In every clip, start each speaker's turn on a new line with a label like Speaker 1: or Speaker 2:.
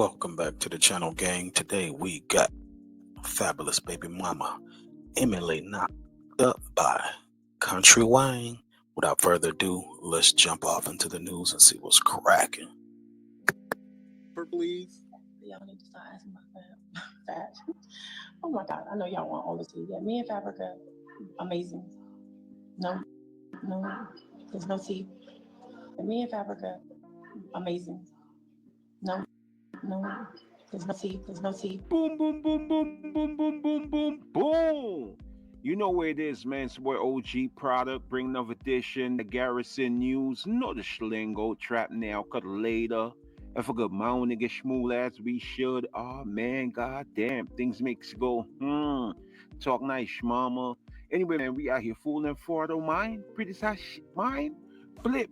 Speaker 1: Welcome back to the channel, gang. Today we got fabulous baby mama Emily knocked up by Country Wayne. Without further ado, let's jump off into the news and see what's cracking.
Speaker 2: Please.
Speaker 3: Y'all need to start asking about Fab. Oh my God, I know y'all want all the tea. Yeah, me and Fabrica, amazing. No, there's no tea. Me and Fabrica, amazing. No, there's no tea. There's no tea.
Speaker 2: Boom, boom, boom, boom, boom, boom, boom, boom, boom. You know where it is, man. It's boy OG product. Bring another edition. The Garrison News. Know the schlingo. Trap now. Cut later. If a good mountain get smooth as we should. Oh man, god damn. Things makes you go, Talk nice, mama. Anyway, man, we out here fooling for don't mind. Pretty mind. Flip.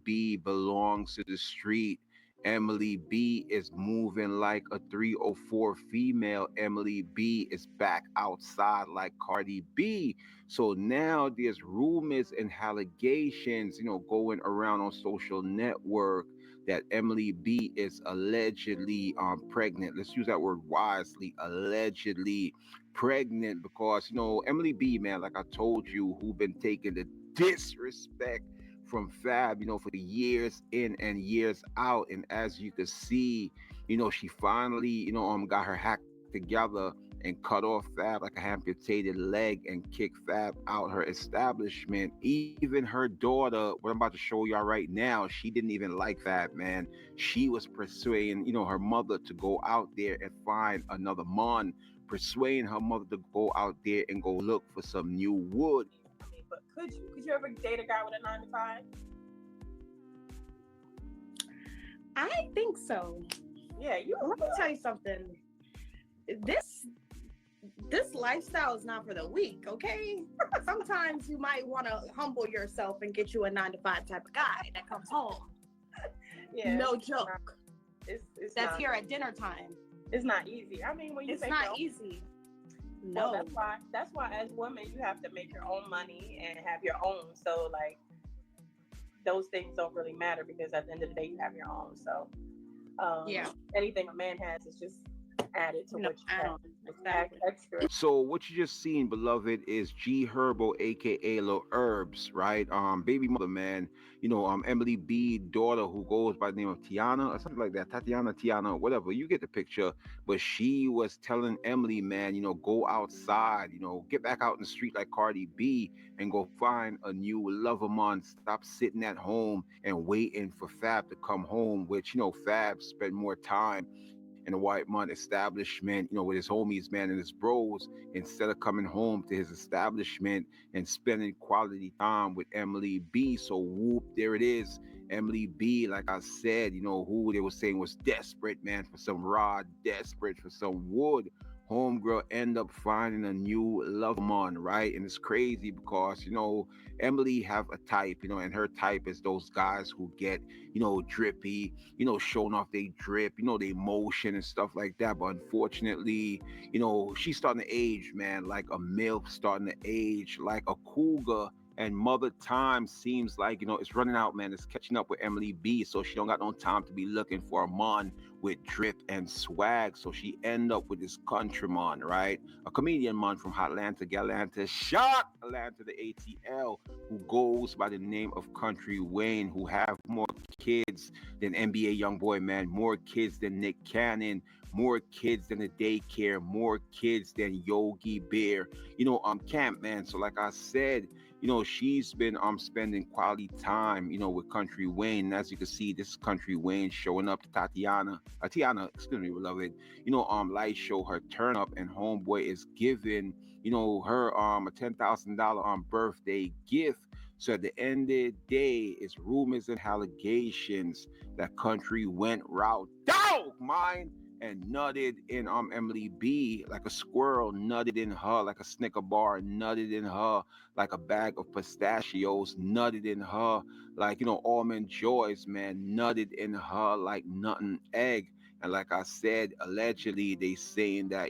Speaker 2: B belongs to the street. Emily B is moving like a 304 female. Emily B is back outside like Cardi B. So now there's rumors and allegations, going around on social network that Emily B is allegedly pregnant. Let's use that word wisely. Allegedly pregnant because Emily B, man, like I told you, who been taking the disrespect from Fab, for the years in and years out. And as you can see, she finally, got her act together and cut off Fab like a amputated leg and kicked Fab out her establishment. Even her daughter, what I'm about to show y'all right now, she didn't even like Fab, man. She was persuading, her mother to go out there and find another man, persuading her mother to go out there and go look for some new wood.
Speaker 3: But could you ever date a guy with a 9 to 5?
Speaker 4: I think so.
Speaker 3: Yeah,
Speaker 4: Let me tell you something. This lifestyle is not for the weak, okay? Sometimes you might want to humble yourself and get you a 9 to 5 type of guy that comes home.
Speaker 3: Yeah,
Speaker 4: no joke.
Speaker 3: It's
Speaker 4: That's
Speaker 3: not,
Speaker 4: here at dinner time.
Speaker 3: It's not easy. I mean, when you
Speaker 4: It's
Speaker 3: make
Speaker 4: not easy. No.
Speaker 3: Well, that's why as women you have to make your own money and have your own. So like those things don't really matter because at the end of the day you have your own. So anything a man has is just added to what you have. Exactly. Extra.
Speaker 2: So what you just seen, beloved, is G Herbo, aka Lil Herbs, right? Baby mother, man. Emily B daughter who goes by the name of Tiana or something like that. Tiana, whatever. You get the picture. But she was telling Emily, man, go outside, get back out in the street like Cardi B and go find a new lover man. Stop sitting at home and waiting for Fab to come home, which, Fab spent more time in a white man establishment, with his homies, man, and his bros, instead of coming home to his establishment and spending quality time with Emily B. So whoop, there it is. Emily B, like I said, who they were saying was desperate, man, for some rod, desperate for some wood. Homegirl end up finding a new love man, right? And it's crazy because, Emily have a type, and her type is those guys who get, drippy, showing off they drip, they motion and stuff like that. But unfortunately, she's starting to age, man, like a MILF starting to age, like a cougar. And mother time seems like, it's running out, man. It's catching up with Emily B. So she don't got no time to be looking for a man with drip and swag. So she end up with this countryman, right? A comedian man from Atlanta, Galanta, shot Atlanta, the ATL, who goes by the name of Country Wayne, who have more kids than NBA Youngboy, man. More kids than Nick Cannon. More kids than the daycare. More kids than Yogi Bear. Camp, man. So like I said, she's been spending quality time, with Country Wayne. And as you can see, this is Country Wayne showing up to Tiana, excuse me, beloved. Light show her turn up, and homeboy is giving, her a $10,000 birthday gift. So at the end of the day, it's rumors and allegations that Country went route dog mine and nutted in Emily B like a squirrel, nutted in her like a Snicker bar, nutted in her like a bag of pistachios, nutted in her like almond joys, man, nutted in her like nuttin' egg. And like I said, allegedly they saying that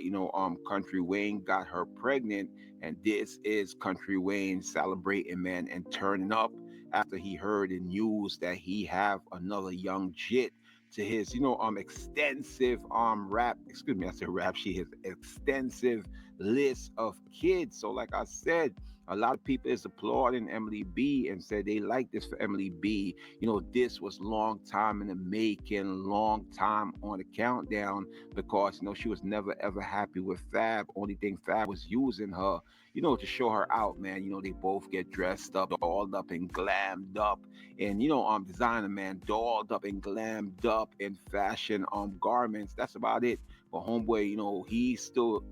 Speaker 2: Country Wayne got her pregnant, and this is Country Wayne celebrating, man, and turning up after he heard the news that he have another young jit to his, extensive rap. Excuse me, I said rap. She has extensive list of kids. So, like I said, a lot of people is applauding Emily B and said they like this for Emily B. This was long time in the making, long time on the countdown because she was never ever happy with Fab. Only thing Fab was using her, to show her out, man. They both get dressed up, dolled up and glammed up, and designer man dolled up and glammed up in fashion garments. That's about it. But homeboy, he's still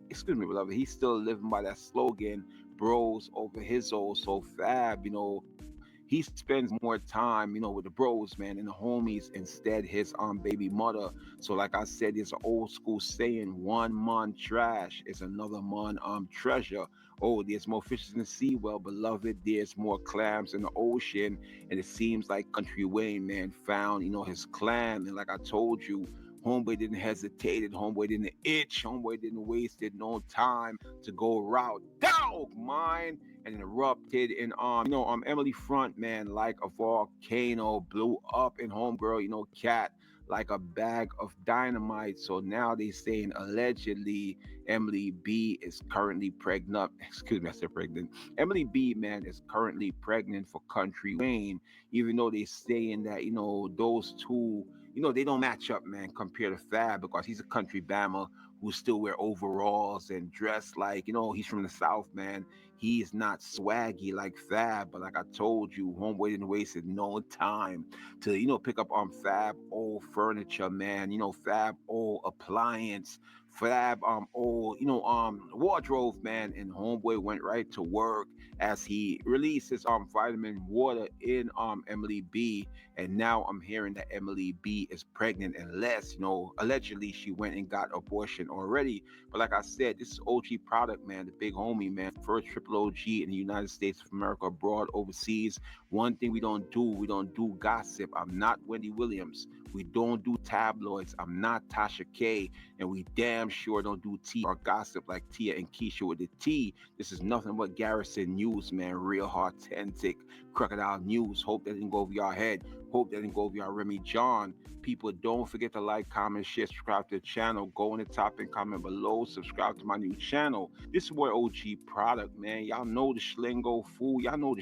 Speaker 2: excuse me, beloved, he's still living by that slogan, bros over his old. So Fab, he spends more time, with the bros, man, and the homies instead his baby mother. So like I said, it's an old school saying, one man trash is another man treasure. Oh, there's more fishes in the sea. Well, beloved, there's more clams in the ocean. And it seems like Country Wayne, man, found, his clam. And like I told you, homeboy didn't hesitate, homeboy didn't itch, homeboy didn't wasted no time to go route dog mine and erupted in Emily front, man, like a volcano, blew up in homegirl, cat like a bag of dynamite. So now they saying allegedly Emily B is currently pregnant. Excuse me, I said pregnant. Emily B, man, is currently pregnant for Country Wayne, even though they saying that, those two, they don't match up, man, compared to Fab because he's a country bammer who still wear overalls and dress like, he's from the South, man. He's not swaggy like Fab, but like I told you, homeboy didn't waste no time to, pick up on Fab old furniture, man. Fab old appliance, Fab old, wardrobe, man. And homeboy went right to work as he released his vitamin water in Emily B. And now I'm hearing that Emily B is pregnant, unless, allegedly she went and got abortion already. But like I said, this is OG product, man, the big homie, man. First triple OG in the United States of America, abroad, overseas. One thing we don't do gossip. I'm not Wendy Williams. We don't do tabloids. I'm not Tasha K. And we damn sure don't do tea or gossip like Tia and Keisha with the T. This is nothing but Garrison News, man. Real authentic crocodile news. Hope that didn't go over your head. Hope that didn't go over your Remy John. People, don't forget to like, comment, share, subscribe to the channel. Go in the top and comment below. Subscribe to my new channel. This is boy OG product, man. Y'all know the Schlingo fool. Y'all know the